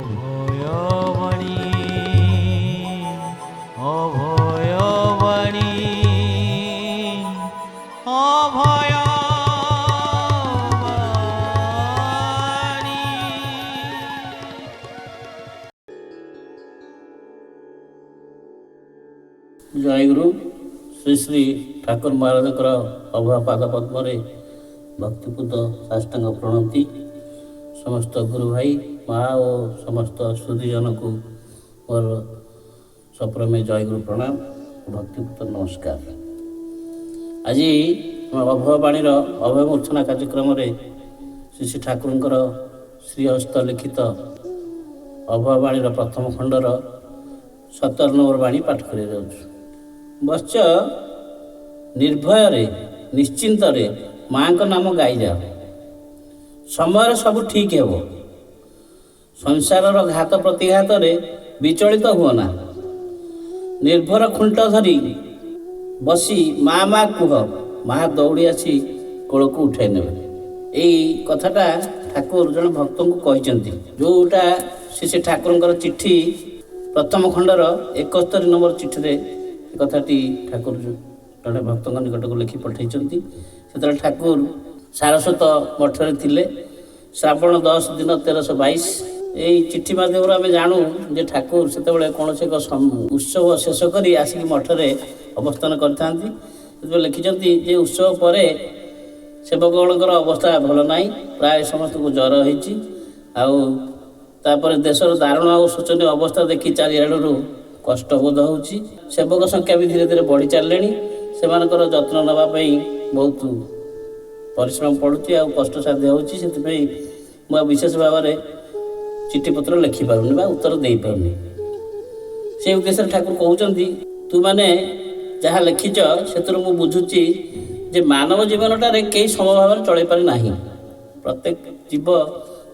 অভয়বাণী অভয়বাণী অভয়বাণী। ଜୟଗୁରୁ ଶ୍ରୀ ଶ୍ରୀ ଠାକୁର ମହାରାଜଙ୍କର ଅଭୟ ପାଦ ପଦ୍ମରେ ଭକ୍ତିପୂତ ସାଷ୍ଟାଙ୍ଗ ପ୍ରଣତି। ସମସ୍ତ ଗୁରୁ ଭାଇ ମା ଓ ସମସ୍ତ ସୁଧୀଜନକୁ ମୋର ସପ୍ରମେ ଜୟଗୁରୁ ପ୍ରଣାମ, ଭକ୍ତିପୂତ ନମସ୍କାର। ଆଜି ଅଭୟବାଣୀର ଅଭୟମୂର୍ଚ୍ଛନା କାର୍ଯ୍ୟକ୍ରମରେ ଶ୍ରୀ ଶ୍ରୀ ଠାକୁରଙ୍କର ଶ୍ରୀହସ୍ତ ଲିଖିତ ଅଭୟବାଣୀର ପ୍ରଥମ ଖଣ୍ଡର 17 ନମ୍ବର ବାଣୀ ପାଠ କରି ଯାଉଛୁ। ବତ୍ସ ନିର୍ଭୟରେ ନିଶ୍ଚିନ୍ତରେ ମାଙ୍କ ନାମ ଗାଇଯାଅ, ସମୟରେ ସବୁ ଠିକ୍ ହେବ। ସଂସାରର ଘାତ ପ୍ରତିଘାତରେ ବିଚଳିତ ହୁଅନା। ନିର୍ଭର ଖୁଣ୍ଟ ଧରି ବସି ମା ମା କୁହ, ମା ଦୌଡ଼ି ଆସି କୋଳକୁ ଉଠାଇ ନେବେ। ଏଇ କଥାଟା ଠାକୁର ଜଣେ ଭକ୍ତଙ୍କୁ କହିଛନ୍ତି, ଯେଉଁଟା ଶ୍ରୀ ଠାକୁରଙ୍କର ଚିଠି ପ୍ରଥମ ଖଣ୍ଡର 71 ନମ୍ବର ଚିଠିରେ ଏ କଥାଟି ଠାକୁର ଜଣେ ଭକ୍ତଙ୍କ ନିକଟକୁ ଲେଖି ପଠାଇଛନ୍ତି। ସେତେବେଳେ ଠାକୁର ସାରସ୍ୱତ ମଠରେ ଥିଲେ। ଶ୍ରାବଣ 10 ଦିନ 1322। ଏଇ ଚିଠି ମାଧ୍ୟମରେ ଆମେ ଜାଣୁ ଯେ ଠାକୁର ସେତେବେଳେ କୌଣସି ଏକ ଉତ୍ସବ ଶେଷ କରି ଆସିକି ମଠରେ ଅବସ୍ଥାନ କରିଥାନ୍ତି। ସେତେବେଳେ ଲେଖିଛନ୍ତି ଯେ ଉତ୍ସବ ପରେ ସେବକଗଣଙ୍କର ଅବସ୍ଥା ଭଲ ନାହିଁ, ପ୍ରାୟ ସମସ୍ତଙ୍କୁ ଜ୍ୱର ହେଇଛି। ଆଉ ତାପରେ ଦେଶର ଦାରୁଣ ଆଉ ଶୋଚନୀୟ ଅବସ୍ଥା ଦେଖି ଚାରିଆଡ଼ରୁ କଷ୍ଟବୋଧ ହେଉଛି। ସେବକ ସଂଖ୍ୟା ବି ଧୀରେ ଧୀରେ ବଢ଼ି ଚାଲିଲେଣି। ସେମାନଙ୍କର ଯତ୍ନ ନେବା ପାଇଁ ବହୁତ ପରିଶ୍ରମ ପଡ଼ୁଛି ଆଉ କଷ୍ଟସାଧ୍ୟ ହେଉଛି। ସେଥିପାଇଁ ମୁଁ ଆଉ ବିଶେଷ ଭାବରେ ଚିଠିପତ୍ର ଲେଖିପାରୁନି ବା ଉତ୍ତର ଦେଇପାରୁନି। ସେ ଉଦ୍ଦେଶ୍ୟରେ ଠାକୁର କହୁଛନ୍ତି, ତୁମାନେ ଯାହା ଲେଖିଛ ସେଥିରୁ ମୁଁ ବୁଝୁଛି ଯେ ମାନବ ଜୀବନଟାରେ କେହି ସମଭାବରେ ଚଳେଇ ପାରେ ନାହିଁ। ପ୍ରତ୍ୟେକ ଜୀବ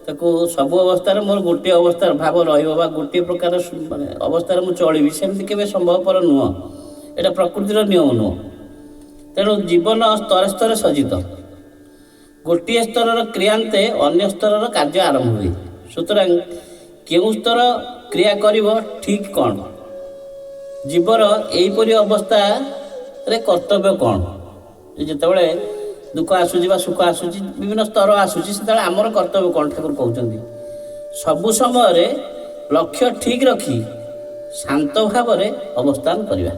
ତାକୁ ସବୁ ଅବସ୍ଥାରେ ମୋର ଗୋଟିଏ ଅବସ୍ଥାର ଭାବ ରହିବ ବା ଗୋଟିଏ ପ୍ରକାର ମାନେ ଅବସ୍ଥାରେ ମୁଁ ଚଳିବି, ସେମିତି କେବେ ସମ୍ଭବପର ନୁହଁ। ଏଇଟା ପ୍ରକୃତିର ନିୟମ ନୁହଁ। ତେଣୁ ଜୀବନ ସ୍ତରେ ସ୍ତରେ ସଜ୍ଜିତ। ଗୋଟିଏ ସ୍ତରର କ୍ରିୟାନ୍ତେ ଅନ୍ୟ ସ୍ତରର କାର୍ଯ୍ୟ ଆରମ୍ଭ ହୁଏ। ସୁତରାଂ କେଉଁ ସ୍ତର କ୍ରିୟା କରିବ ଠିକ୍ କ'ଣ? ଜୀବର ଏହିପରି ଅବସ୍ଥାରେ କର୍ତ୍ତବ୍ୟ କ'ଣ? ଯେତେବେଳେ ଦୁଃଖ ଆସୁଛି ବା ସୁଖ ଆସୁଛି, ବିଭିନ୍ନ ସ୍ତର ଆସୁଛି, ସେତେବେଳେ ଆମର କର୍ତ୍ତବ୍ୟ କ'ଣ? ଠାକୁର କହୁଛନ୍ତି ସବୁ ସମୟରେ ଲକ୍ଷ୍ୟ ଠିକ୍ ରଖି ଶାନ୍ତ ଭାବରେ ଅବସ୍ଥାନ କରିବା,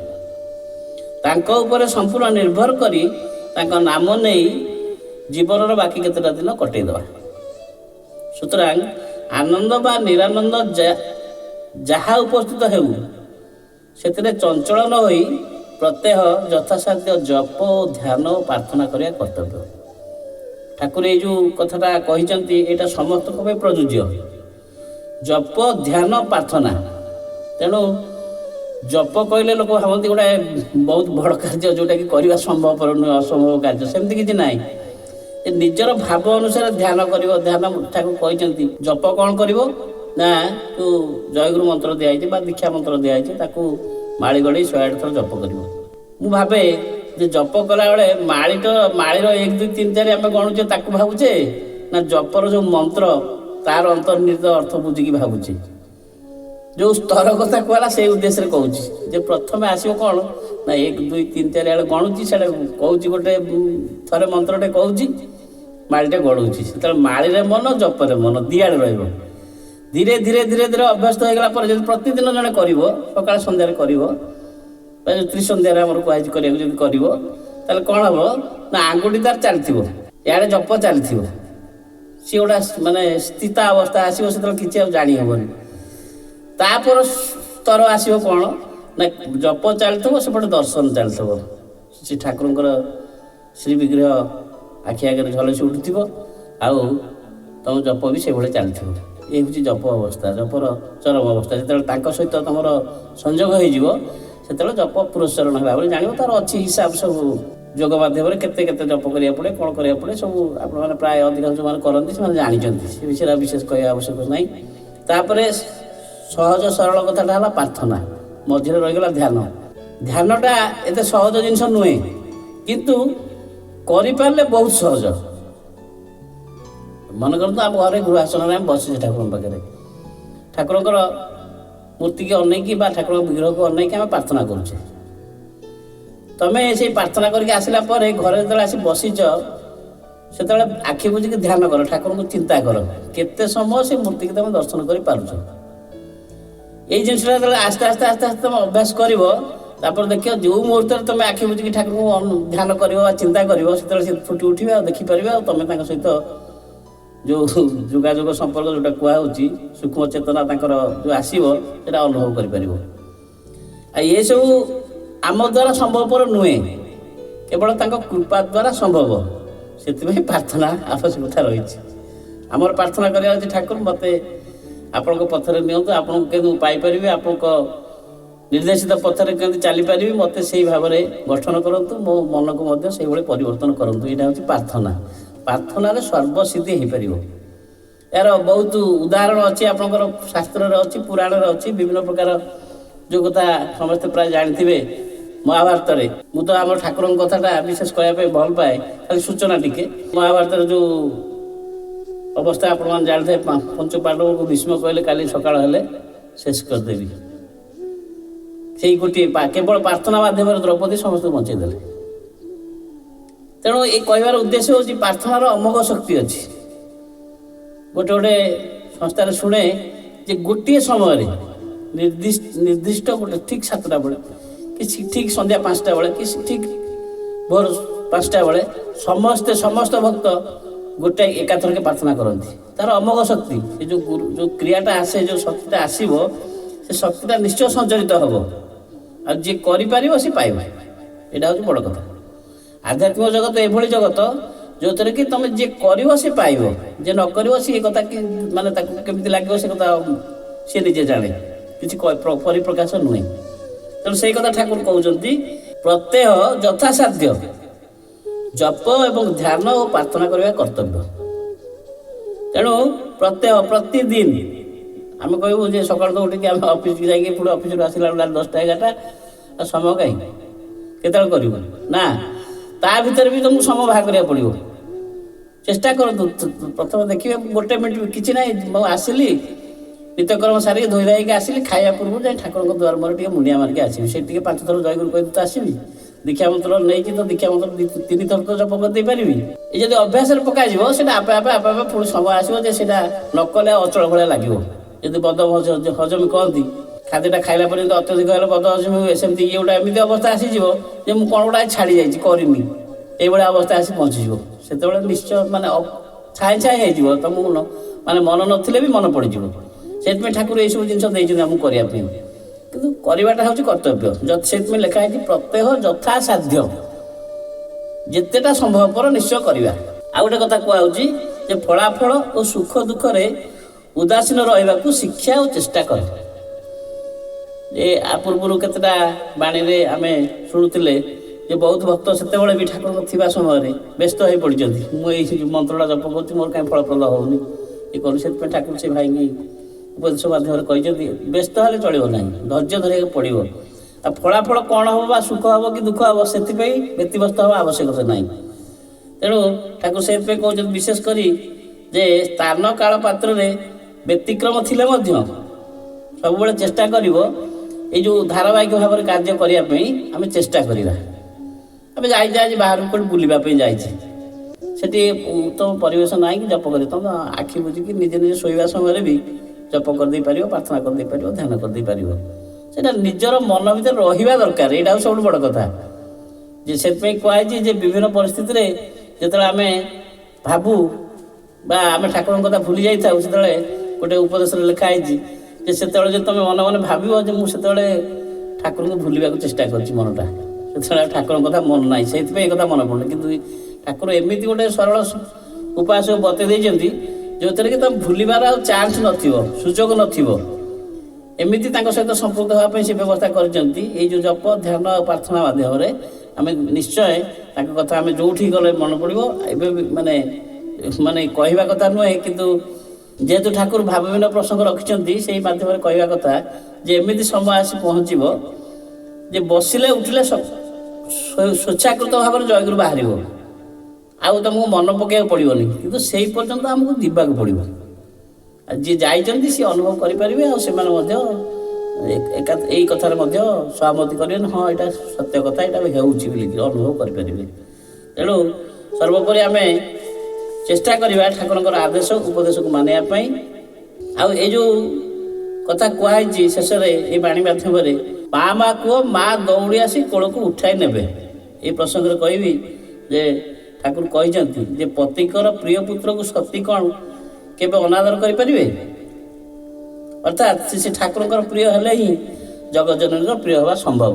ତାଙ୍କ ଉପରେ ସମ୍ପୂର୍ଣ୍ଣ ନିର୍ଭର କରି ତାଙ୍କ ନାମ ନେଇ ଜୀବନର ବାକି କେତେଟା ଦିନ କଟେଇଦେବା। ସୁତରାଂ ଆନନ୍ଦ ବା ନିରାନନ୍ଦ ଯାହା ଉପସ୍ଥିତ ହେଉ, ସେଥିରେ ଚଞ୍ଚଳ ନ ହୋଇ ପ୍ରତ୍ୟହ ଯଥାସାଧ୍ୟ ଜପ ଓ ଧ୍ୟାନ ଓ ପ୍ରାର୍ଥନା କରିବା କର୍ତ୍ତବ୍ୟ। ଠାକୁର ଏଇ ଯେଉଁ କଥାଟା କହିଛନ୍ତି ଏଇଟା ସମସ୍ତଙ୍କ ପାଇଁ ପ୍ରଯୁଜ୍ୟ। ଜପ, ଧ୍ୟାନ, ପ୍ରାର୍ଥନା। ତେଣୁ ଜପ କହିଲେ ଲୋକ ଭାବନ୍ତି ଗୋଟେ ବହୁତ ବଡ଼ କାର୍ଯ୍ୟ, ଯେଉଁଟାକି କରିବା ସମ୍ଭବପର ନୁହେଁ, ଅସମ୍ଭବ କାର୍ଯ୍ୟ। ସେମିତି କିଛି ନାହିଁ। ନିଜର ଭାବ ଅନୁସାରେ ଧ୍ୟାନ କରିବ। ଧ୍ୟାନ ଠାକୁର କହିଛନ୍ତି ଜପ କ'ଣ କରିବ ନା, ତୁ ଜୟଗୁରୁ ମନ୍ତ୍ର ଦିଆହେଇଛି ବା ଦୀକ୍ଷା ମନ୍ତ୍ର ଦିଆହେଇଛି, ତାକୁ ମାଳି ଗଢ଼ି 108 ଥର ଜପ କରିବ। ମୁଁ ଭାବେ ଯେ ଜପ କଲାବେଳେ ମାଳିର 1 2 3 4 ଆମେ ଗଣୁଛେ ତାକୁ ଭାବୁଛେ ନା ଜପର ଯେଉଁ ମନ୍ତ୍ର ତାର ଅନ୍ତର୍ନିହିତ ଅର୍ଥ ବୁଝିକି ଭାବୁଛେ? ଯେଉଁ ସ୍ତର କଥା କୁହାଲା ସେଇ ଉଦ୍ଦେଶ୍ୟରେ କହୁଛି ଯେ ପ୍ରଥମେ ଆସିବ କ'ଣ ନା 1 2 3 4 ଆଡ଼େ ଗଣୁଛି, ସେଇଟା କହୁଛି ଗୋଟେ ଥରେ ମନ୍ତ୍ରଟେ କହୁଛି, ମାଳିଟେ ଗଢ଼ୁଛି। ସେତେବେଳେ ମାଳିରେ ମନ, ଜପରେ ମନ ଦିଆଡ଼େ ରହିବ। ଧୀରେ ଧୀରେ ଧୀରେ ଧୀରେ ଅଭ୍ୟସ୍ତ ହୋଇଗଲା ପରେ ଯଦି ପ୍ରତିଦିନ ଜଣେ କରିବ, ସକାଳ ସନ୍ଧ୍ୟାରେ କରିବ ବା ତ୍ରିସନ୍ଧ୍ୟାରେ ଆମର କୁହାଯାଇଛି କରିବାକୁ, ଯଦି କରିବ ତାହେଲେ କ'ଣ ହେବ ନା ଆଙ୍ଗୁଠି ତାର ଚାଲିଥିବ, ଇଆଡ଼େ ଜପ ଚାଲିଥିବ। ସିଏ ଗୋଟେ ମାନେ ସ୍ଥିତା ଅବସ୍ଥା ଆସିବ, ସେତେବେଳେ କିଛି ଆଉ ଜାଣି ହେବନି। ତାପରେ ସ୍ତର ଆସିବ କ'ଣ ନା ଜପ ଚାଲିଥିବ, ସେପଟେ ଦର୍ଶନ ଚାଲିଥିବ। ସେ ଠାକୁରଙ୍କର ଶ୍ରୀ ବିଗ୍ରହ ଆଖି ଆଗରେ ଝଲସି ଉଠୁଥିବ, ଆଉ ତୁମ ଜପ ବି ସେଭଳି ଚାଲିଥିବ। ଏ ହେଉଛି ଜପ ଅବସ୍ଥା, ଜପର ଚରମ ଅବସ୍ଥା। ଯେତେବେଳେ ତାଙ୍କ ସହିତ ତୁମର ସଂଯୋଗ ହୋଇଯିବ, ସେତେବେଳେ ଜପ ପୁରସ୍କରଣ ହେବା ବୋଲି ଜାଣିବ। ତା'ର ଅଛି ହିସାବ ସବୁ ଯୋଗ ମାଧ୍ୟମରେ କେତେ କେତେ ଜପ କରିବାକୁ ପଡ଼େ, କ'ଣ କରିବାକୁ ପଡ଼େ, ସବୁ ଆପଣମାନେ ପ୍ରାୟ ଅଧିକାଂଶ ଯେଉଁମାନେ କରନ୍ତି ସେମାନେ ଜାଣିଛନ୍ତି। ସେ ବିଷୟରେ ବିଶେଷ କହିବା ଆବଶ୍ୟକ ନାହିଁ। ତାପରେ ସହଜ ସରଳ କଥାଟା ହେଲା ପ୍ରାର୍ଥନା, ମଝିରେ ରହିଗଲା ଧ୍ୟାନ। ଧ୍ୟାନଟା ଏତେ ସହଜ ଜିନିଷ ନୁହେଁ, କିନ୍ତୁ କରିପାରିଲେ ବହୁତ ସହଜ। ମନେ କରନ୍ତୁ ଆମ ଘରେ ଗୃହାସନରେ ଆମେ ବସିଛେ ଠାକୁରଙ୍କ ପାଖରେ, ଠାକୁରଙ୍କର ମୂର୍ତ୍ତିକି ଅନେଇକି ବା ଠାକୁରଙ୍କ ବିଗ୍ରହକୁ ଅନେଇକି ଆମେ ପ୍ରାର୍ଥନା କରୁଛେ। ତମେ ସେଇ ପ୍ରାର୍ଥନା କରିକି ଆସିଲା ପରେ ଘରେ ଯେତେବେଳେ ଆସି ବସିଛ ସେତେବେଳେ ଆଖି ବୁଜିକି ଧ୍ୟାନ କର, ଠାକୁରଙ୍କୁ ଚିନ୍ତା କର, କେତେ ସମୟ ସେ ମୂର୍ତ୍ତିକି ତମେ ଦର୍ଶନ କରିପାରୁଛ। ଏଇ ଜିନିଷଟା ଯେତେବେଳେ ଆସ୍ତେ ଆସ୍ତେ ଆସ୍ତେ ଆସ୍ତେ ତମେ ଅଭ୍ୟାସ କରିବ, ତାପରେ ଦେଖିବ ଯେଉଁ ମୁହୂର୍ତ୍ତରେ ତମେ ଆଖି ବୁଜିକି ଠାକୁରଙ୍କୁ ଧ୍ୟାନ କରିବ ବା ଚିନ୍ତା କରିବ ସେତେବେଳେ ସେ ଫୁଟି ଉଠିବେ ଆଉ ଦେଖିପାରିବେ, ଆଉ ତମେ ତାଙ୍କ ସହିତ ଯେଉଁ ଯୋଗାଯୋଗ ସମ୍ପର୍କ ଯେଉଁଟା କୁହାହେଉଛି ସୂକ୍ଷ୍ମ ଚେତନା ତାଙ୍କର ଯେଉଁ ଆସିବ ସେଇଟା ଅନୁଭବ କରିପାରିବ। ଆଉ ଏସବୁ ଆମ ଦ୍ୱାରା ସମ୍ଭବପର ନୁହେଁ, କେବଳ ତାଙ୍କ କୃପା ଦ୍ୱାରା ସମ୍ଭବ। ସେଥିପାଇଁ ପ୍ରାର୍ଥନା ଆବଶ୍ୟକତା ରହିଛି। ଆମର ପ୍ରାର୍ଥନା କରିବା ଅଛି, ଠାକୁର ମୋତେ ଆପଣଙ୍କ ପଥରେ ନିଅନ୍ତୁ, ଆପଣଙ୍କୁ କେମିତି ମୁଁ ପାଇପାରିବି, ଆପଣଙ୍କ ନିର୍ଦ୍ଦେଶିତ ପଥରେ କେମିତି ଚାଲିପାରିବି, ମୋତେ ସେଇ ଭାବରେ ଗଠନ କରନ୍ତୁ, ମୋ ମନକୁ ମଧ୍ୟ ସେଇଭଳି ପରିବର୍ତ୍ତନ କରନ୍ତୁ। ଏଇଟା ହେଉଛି ପ୍ରାର୍ଥନା। ପ୍ରାର୍ଥନାରେ ସର୍ବସିଦ୍ଧି ହେଇପାରିବ। ଏହାର ବହୁତ ଉଦାହରଣ ଅଛି, ଆପଣଙ୍କର ଶାସ୍ତ୍ରରେ ଅଛି, ପୁରାଣରେ ଅଛି, ବିଭିନ୍ନ ପ୍ରକାର ଯେଉଁ କଥା ସମସ୍ତେ ପ୍ରାୟ ଜାଣିଥିବେ। ମହାଭାରତରେ, ମୁଁ ତ ଆମର ଠାକୁରଙ୍କ କଥାଟା ବିଶେଷ କହିବା ପାଇଁ ଭଲ ପାଏ, ଖାଲି ସୂଚନା ଟିକେ। ମହାଭାରତରେ ଯେଉଁ ଅବସ୍ଥା ଆପଣମାନେ ଜାଣିଥିବେ, ପଞ୍ଚପାଣ୍ଡବଙ୍କୁ ଭୀଷ୍ମ କହିଲେ କାଲି ସକାଳ ହେଲେ ଶେଷ କରିଦେବି। ସେଇ ଗୋଟିଏ କେବଳ ପ୍ରାର୍ଥନା ମାଧ୍ୟମରେ ଦ୍ରୌପଦୀ ସମସ୍ତଙ୍କୁ ବଞ୍ଚେଇ ଦେଲେ। ତେଣୁ ଏ କହିବାର ଉଦ୍ଦେଶ୍ୟ ହେଉଛି ପ୍ରାର୍ଥନାର ଅମୋଘ ଶକ୍ତି ଅଛି। ଗୋଟେ ସଂସ୍ଥାରେ ଶୁଣେ ଯେ ଗୋଟିଏ ସମୟରେ ନିର୍ଦ୍ଦିଷ୍ଟ ଗୋଟେ ଠିକ୍ 7ଟା ବେଳେ କି ଠିକ୍ ସନ୍ଧ୍ୟା 5ଟା ବେଳେ କି ଠିକ୍ ଭୋର 5ଟା ବେଳେ ସମସ୍ତ ଭକ୍ତ ଗୋଟେ ଏକାଥରକେ ପ୍ରାର୍ଥନା କରନ୍ତି। ତାର ଅମୋଘ ଶକ୍ତି, ସେ ଯେଉଁ କ୍ରିୟାଟା ଆସେ, ଯେଉଁ ଶକ୍ତିଟା ଆସିବ, ସେ ଶକ୍ତିଟା ନିଶ୍ଚୟ ସଞ୍ଚରିତ ହେବ। ଆଉ ଯିଏ କରିପାରିବ ସେ ପାଇବ। ଏଇଟା ହେଉଛି ବଡ଼ କଥା। ଆଧ୍ୟାତ୍ମିକ ଜଗତ ଏଭଳି ଜଗତ ଯେଉଁଥିରେ କି ତମେ ଯିଏ କରିବ ସେ ପାଇବ, ଯିଏ ନ କରିବ ସେ କଥା ମାନେ ତାକୁ କେମିତି ଲାଗିବ ସେ କଥା ସେ ନିଜେ ଜାଣେ, କିଛି ପରିପ୍ରକାଶ ନୁହେଁ। ତେଣୁ ସେଇ କଥା ଠାକୁର କହୁଛନ୍ତି, ପ୍ରତ୍ୟହ ଯଥାସାଧ୍ୟ ଜପ ଏବଂ ଧ୍ୟାନ ଓ ପ୍ରାର୍ଥନା କରିବା କର୍ତ୍ତବ୍ୟ। ତେଣୁ ପ୍ରତ୍ୟହ ପ୍ରତିଦିନ ଆମେ କହିବୁ ଯେ ସକାଳୁ ତ ଉଠିକି ଆମେ ଅଫିସକୁ ଯାଇକି ପୁଣି ଅଫିସରୁ ଆସିଲା ବେଳେ 10ଟା 11ଟା, ଆଉ ସମୟ କାହିଁ, କେତେବେଳେ କରିବୁ ନା, ତା ଭିତରେ ବି ତୁମକୁ ସମୟ ବାହାର କରିବାକୁ ପଡ଼ିବ। ଚେଷ୍ଟା କରନ୍ତୁ। ପ୍ରଥମେ ଦେଖିବେ 1 ମିନିଟ୍ କିଛି ନାହିଁ, ମୁଁ ଆସିଲି ନିତ୍ୟକର୍ମ ସାରିକି ଧୋଇ ଧାଇକି ଆସିଲି, ଖାଇବା ପୂର୍ବରୁ ଯାଇ ଠାକୁରଙ୍କ ଦ୍ୱାର ମୁହଁରେ ଟିକେ ମୁଣ୍ଡିଆ ମାରିକି ଆସିବି। ସେଠି ଟିକେ 5 ଥର ଜୟଗୁରୁ କହିକି ତ ଆସିବି। ଦୀକ୍ଷା ମନ୍ତ୍ର ନେଇକି ତ ଦୀକ୍ଷା ମନ୍ତ୍ର 3 ଥର ତ ଜପ କରିଦେଇପାରିବି। ଏ ଯଦି ଅଭ୍ୟାସରେ ପକାଯିବ ସେଇଟା ଆପେ ଆପେ ପୁଣି ସମୟ ଆସିବ ଯେ ସେଇଟା ନ କଲେ ଅଚଳ ଭଳିଆ ଲାଗିବ। ଯଦି ବଦ ହଜମି କହନ୍ତି, ଖାଦ୍ୟଟା ଖାଇଲା ପରେ ଯଦି ଅତ୍ୟଧିକ ହେଲେ ବଦ ହଜମି ହୁଏ, ସେମିତି ଇଏ ଗୋଟେ ଏମିତି ଅବସ୍ଥା ଆସିଯିବ ଯେ ମୁଁ କ'ଣ ଗୋଟେ ଛାଡ଼ି ଯାଇଛି, କରିନି, ଏଇଭଳିଆ ଅବସ୍ଥା ଆସି ପହଞ୍ଚିଯିବ। ସେତେବେଳେ ନିଶ୍ଚୟ ମାନେ ଛାଇ ହେଇଯିବ, ତମକୁ ମାନେ ମନ ନଥିଲେ ବି ମନେ ପଡ଼ିଯିବ। ସେଥିପାଇଁ ଠାକୁର ଏଇସବୁ ଜିନିଷ ଦେଇଛନ୍ତି ଆମକୁ କରିବା ପାଇଁ, କିନ୍ତୁ କରିବାଟା ହେଉଛି କର୍ତ୍ତବ୍ୟ। ସେଥିପାଇଁ ଲେଖା ହେଇଛି ପ୍ରତ୍ୟହ ଯଥାସାଧ୍ୟ, ଯେତେଟା ସମ୍ଭବପର ନିଶ୍ଚୟ କରିବା। ଆଉ ଗୋଟେ କଥା କୁହାହେଉଛି ଯେ ଫଳାଫଳ ଓ ସୁଖ ଦୁଃଖରେ ଉଦାସୀନ ରହିବାକୁ ଶିକ୍ଷା ଓ ଚେଷ୍ଟା କର। ଆ ପୂର୍ବରୁ କେତେଟା ବାଣୀରେ ଆମେ ଶୁଣୁଥିଲେ ଯେ ବହୁତ ଭକ୍ତ ସେତେବେଳେ ବି ଠାକୁରଙ୍କ ଥିବା ସମୟରେ ବ୍ୟସ୍ତ ହୋଇ ପଡ଼ିଛନ୍ତି, ମୁଁ ଏଇ ମନ୍ତ୍ରଟା ଜପ କରୁଛି, ମୋର କାହିଁ ଫଳପ୍ରଦ ହେଉନି, ଏ କରୁ। ସେଥିପାଇଁ ଠାକୁର ସେ ଭାଇକି ଉପଦେଶ ମାଧ୍ୟମରେ କହିଛନ୍ତି, ବ୍ୟସ୍ତ ହେଲେ ଚଳିବ ନାହିଁ, ଧୈର୍ଯ୍ୟ ଧରିବାକୁ ପଡ଼ିବ। ଆଉ ଫଳାଫଳ କ'ଣ ହେବ ବା ସୁଖ ହେବ କି ଦୁଃଖ ହେବ ସେଥିପାଇଁ ବ୍ୟତିବ୍ୟସ୍ତ ହେବା ଆବଶ୍ୟକତା ନାହିଁ। ତେଣୁ ଠାକୁର ସେଥିପାଇଁ କହୁଛନ୍ତି, ବିଶେଷ କରି ଯେ ସ୍ଥାନ କାଳ ପାତ୍ରରେ ବ୍ୟତିକ୍ରମ ଥିଲେ ମଧ୍ୟ ସବୁବେଳେ ଚେଷ୍ଟା କରିବ ଏଇ ଯେଉଁ ଧାରାବାହିକ ଭାବରେ କାର୍ଯ୍ୟ କରିବା ପାଇଁ ଆମେ ଚେଷ୍ଟା କରିବା। ଆମେ ଯାଇଛେ ଆଜି ବାହାରକୁ କୋଉଠି ବୁଲିବା ପାଇଁ ଯାଇଛେ, ସେଠି ଉତ୍ତମ ପରିବେଶ ନାହିଁ କି ଜପ କରି ତମ ଆଖି ବୁଝିକି ନିଜେ ଶୋଇବା ସମୟରେ ବି ଜପ କରିଦେଇପାରିବ, ପ୍ରାର୍ଥନା କରିଦେଇପାରିବ, ଧ୍ୟାନ କରିଦେଇପାରିବ। ସେଇଟା ନିଜର ମନ ଭିତରେ ରହିବା ଦରକାର। ଏଇଟା ହେଉଛି ସବୁଠୁ ବଡ଼ କଥା। ଯେ ସେଥିପାଇଁ କୁହାଯାଇଛି ଯେ ବିଭିନ୍ନ ପରିସ୍ଥିତିରେ ଯେତେବେଳେ ଆମେ ଭାବୁ ବା ଆମେ ଠାକୁରଙ୍କ କଥା ଭୁଲି ଯାଇଥାଉ, ସେତେବେଳେ ଗୋଟେ ଉପଦେଶରେ ଲେଖା ହେଇଛି ଯେ ସେତେବେଳେ ଯଦି ତୁମେ ମନେ ମନେ ଭାବିବ ଯେ ମୁଁ ସେତେବେଳେ ଠାକୁରଙ୍କୁ ଭୁଲିବାକୁ ଚେଷ୍ଟା କରିଛି, ମନଟା ସେତେବେଳେ ଠାକୁରଙ୍କ କଥା ମନ ନାହିଁ, ସେଇଥିପାଇଁ ଏ କଥା ମନେ ପଡ଼ୁନି। କିନ୍ତୁ ଠାକୁର ଏମିତି ଗୋଟେ ସରଳ ଉପାୟ ସବୁ ବତେଇ ଦେଇଛନ୍ତି ଯେଉଁଥିରେ କି ତୁମେ ଭୁଲିବାର ଆଉ ଚାନ୍ସ ନଥିବ, ସୁଯୋଗ ନଥିବ। ଏମିତି ତାଙ୍କ ସହିତ ସମ୍ପୃକ୍ତ ହେବା ପାଇଁ ସେ ବ୍ୟବସ୍ଥା କରିଛନ୍ତି। ଏଇ ଯେଉଁ ଜପ ଧ୍ୟାନ ଆଉ ପ୍ରାର୍ଥନା ମାଧ୍ୟମରେ ଆମେ ନିଶ୍ଚୟ ତାଙ୍କ କଥା ଆମେ ଯେଉଁଠି ଗଲେ ମନେ ପଡ଼ିବ। ଏବେ ମାନେ କହିବା କଥା ନୁହେଁ, କିନ୍ତୁ ଯେହେତୁ ଠାକୁର ଭାବବିହୀନ ପ୍ରସଙ୍ଗ ରଖିଛନ୍ତି, ସେଇ ମାଧ୍ୟମରେ କହିବା କଥା ଯେ ଏମିତି ସମୟ ଆସି ପହଞ୍ଚିବ ଯେ ବସିଲେ ଉଠିଲେ ସ୍ୱଚ୍ଛାକୃତ ଭାବରେ ଜୟଗୁରୁ ବାହାରିବ, ଆଉ ତୁମକୁ ମନେ ପକାଇବାକୁ ପଡ଼ିବନି। କିନ୍ତୁ ସେଇ ପର୍ଯ୍ୟନ୍ତ ଆମକୁ ଯିବାକୁ ପଡ଼ିବ। ଯିଏ ଯାଇଛନ୍ତି ସିଏ ଅନୁଭବ କରିପାରିବେ ଆଉ ସେମାନେ ମଧ୍ୟ ଏଇ କଥାରେ ମଧ୍ୟ ସହମତି କରିବେ ହଁ ଏଇଟା ସତ୍ୟ କଥା ଏଇଟା ହେଉଛି ବୋଲିକି ଅନୁଭବ କରିପାରିବେ। ତେଣୁ ସର୍ବୋପରି ଆମେ ଚେଷ୍ଟା କରିବା ଠାକୁରଙ୍କର ଆଦେଶ ଉପଦେଶକୁ ମାନିବା ପାଇଁ। ଆଉ ଏଇ ଯେଉଁ କଥା କୁହାହେଇଛି ଶେଷରେ ଏଇ ବାଣୀ ମାଧ୍ୟମରେ ମା କୁହ ମା ଦୌଡ଼ି ଆସି କୋଳକୁ ଉଠାଇ ନେବେ। ଏଇ ପ୍ରସଙ୍ଗରେ କହିବି ଯେ ଠାକୁର କହିଛନ୍ତି ଯେ ପତିଙ୍କର ପ୍ରିୟ ପୁତ୍ରକୁ ସତୀ କ'ଣ କେବେ ଅନାଦର କରିପାରିବେ? ଅର୍ଥାତ୍ ସେ ଠାକୁରଙ୍କର ପ୍ରିୟ ହେଲେ ହିଁ ଜଗଜ୍ଜନନୀର ପ୍ରିୟ ହେବା ସମ୍ଭବ।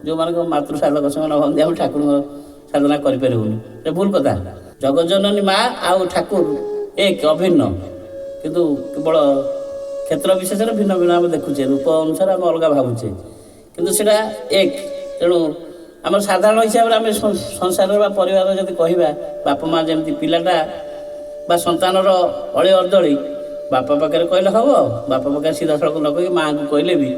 ଯେଉଁମାନଙ୍କ ମାତୃ ସାଧକ ସେମାନେ ଭାବନ୍ତି ଆମେ ଠାକୁରଙ୍କ ସାଧନା କରିପାରିବୁନି, ଏ ଭୁଲ କଥା। ଜଗଜ୍ଜନନୀ ମା ଆଉ ଠାକୁର ଏକ ଅଭିନ୍ନ, କିନ୍ତୁ କେବଳ କ୍ଷେତ୍ର ବିଶେଷରେ ଭିନ୍ନ ଭିନ୍ନ ଆମେ ଦେଖୁଛେ, ରୂପ ଅନୁସାରେ ଆମେ ଅଲଗା ଭାବୁଛେ, କିନ୍ତୁ ସେଇଟା ଏକ। ତେଣୁ ଆମର ସାଧାରଣ ହିସାବରେ ଆମେ ସଂସାରରେ ବା ପରିବାରରେ ଯଦି କହିବା ବାପା ମା ଯେମିତି ପିଲାଟା ବା ସନ୍ତାନର ଅଳି ଅର୍ଦ୍ଦଳି ବାପା ପାଖରେ କହିଲେ ହେବ, ବାପା ପାଖରେ ସିଧାସଳଖ ନ କହି ମାଆଙ୍କୁ କହିଲେ ବି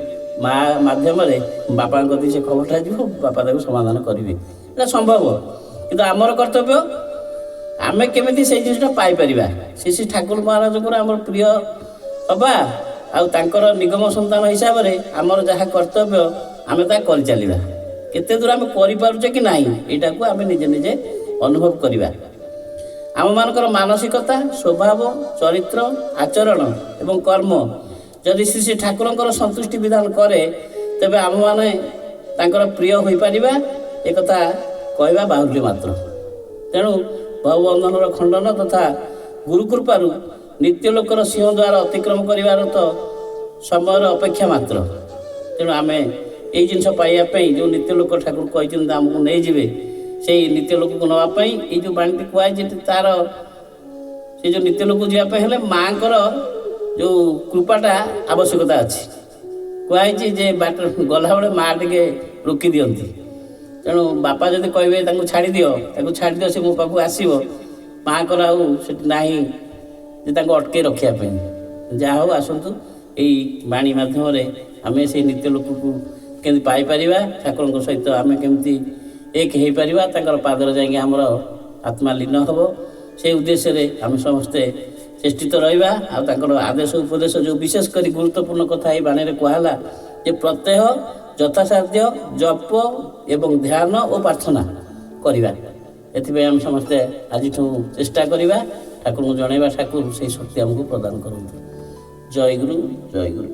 ମା ମାଧ୍ୟମରେ ବାପାଙ୍କ କତିକି ସେ ଖବରଟା ଯିବ, ବାପା ତାକୁ ସମାଧାନ କରିବେ। ଏଇଟା ସମ୍ଭବ। କିନ୍ତୁ ଆମର କର୍ତ୍ତବ୍ୟ ଆମେ କେମିତି ସେଇ ଜିନିଷଟା ପାଇପାରିବା। ଶ୍ରୀ ଠାକୁର ମହାରାଜଙ୍କର ଆମର ପ୍ରିୟ ହେବା ଆଉ ତାଙ୍କର ନିଗମ ସନ୍ତାନ ହିସାବରେ ଆମର ଯାହା କର୍ତ୍ତବ୍ୟ ଆମେ ତାହା କରିଚାଲିବା। କେତେ ଦୂର ଆମେ କରିପାରୁଛେ କି ନାହିଁ ଏଇଟାକୁ ଆମେ ନିଜେ ନିଜେ ଅନୁଭବ କରିବା। ଆମମାନଙ୍କର ମାନସିକତା, ସ୍ୱଭାବ, ଚରିତ୍ର, ଆଚରଣ ଏବଂ କର୍ମ ଯଦି ଶ୍ରୀ ଠାକୁରଙ୍କର ସନ୍ତୁଷ୍ଟି ବିଧାନ କରେ ତେବେ ଆମମାନେ ତାଙ୍କର ପ୍ରିୟ ହୋଇପାରିବା, ଏକଥା କହିବା ବାହୁଲ୍ୟ ମାତ୍ର। ତେଣୁ ଭବବନ୍ଧନର ଖଣ୍ଡନ ତଥା ଗୁରୁକୃପାରୁ ନିତ୍ୟ ଲୋକର ସିଂହଦ୍ୱାର ଅତିକ୍ରମ କରିବାର ତ ସମୟର ଅପେକ୍ଷା ମାତ୍ର। ତେଣୁ ଆମେ ଏଇ ଜିନିଷ ପାଇବା ପାଇଁ ଯେଉଁ ନିତ୍ୟ ଲୋକ ଠାକୁର କହିଛନ୍ତି ଆମକୁ ନେଇଯିବେ, ସେଇ ନିତ୍ୟ ଲୋକକୁ ନେବା ପାଇଁ ଏଇ ଯେଉଁ ବାଣୀଟି କୁହାଯାଇଛି ତାର ସେ ଯେଉଁ ନିତ୍ୟ ଲୋକକୁ ଯିବା ପାଇଁ ହେଲେ ମାଆଙ୍କର ଯେଉଁ କୃପାଟା ଆବଶ୍ୟକତା ଅଛି। କୁହାଯାଇଛି ଯେ ବାଟ ଗଲାବେଳେ ମା ଟିକେ ରୋକି ଦିଅନ୍ତି। ତେଣୁ ବାପା ଯଦି କହିବେ ତାକୁ ଛାଡ଼ିଦିଅ ସେ ମୋ ପାଖକୁ ଆସିବ, ମାଆଙ୍କର ଆଉ ସେଠି ନାହିଁ ଯେ ତାଙ୍କୁ ଅଟକେଇ ରଖିବା ପାଇଁ। ଯାହା ହଉ ଆସନ୍ତୁ ଏଇ ବାଣୀ ମାଧ୍ୟମରେ ଆମେ ସେଇ ନିତ୍ୟ ଲୋକକୁ କେମିତି ପାଇପାରିବା, ଠାକୁରଙ୍କ ସହିତ ଆମେ କେମିତି ଏକ ହୋଇପାରିବା, ତାଙ୍କର ପାଦରେ ଯାଇକି ଆମର ଆତ୍ମା ଲୀନ ହେବ, ସେଇ ଉଦ୍ଦେଶ୍ୟରେ ଆମେ ସମସ୍ତେ ଚେଷ୍ଟିତ ରହିବା। ଆଉ ତାଙ୍କର ଆଦେଶ ଉପଦେଶ ଯେଉଁ ବିଶେଷ କରି ଗୁରୁତ୍ୱପୂର୍ଣ୍ଣ କଥା ଏଇ ବାଣୀରେ କୁହାହେଲା ଯେ ପ୍ରତ୍ୟହ ଯଥାସାଧ୍ୟ ଜପ ଏବଂ ଧ୍ୟାନ ଓ ପ୍ରାର୍ଥନା କରିବା। ଏଥିପାଇଁ ଆମେ ସମସ୍ତେ ଆଜିଠୁ ଚେଷ୍ଟା କରିବା, ଠାକୁରଙ୍କୁ ଜଣାଇବା ଠାକୁର ସେଇ ଶକ୍ତି ଆମକୁ ପ୍ରଦାନ କରନ୍ତୁ। ଜୟ ଗୁରୁ, ଜୟ ଗୁରୁ।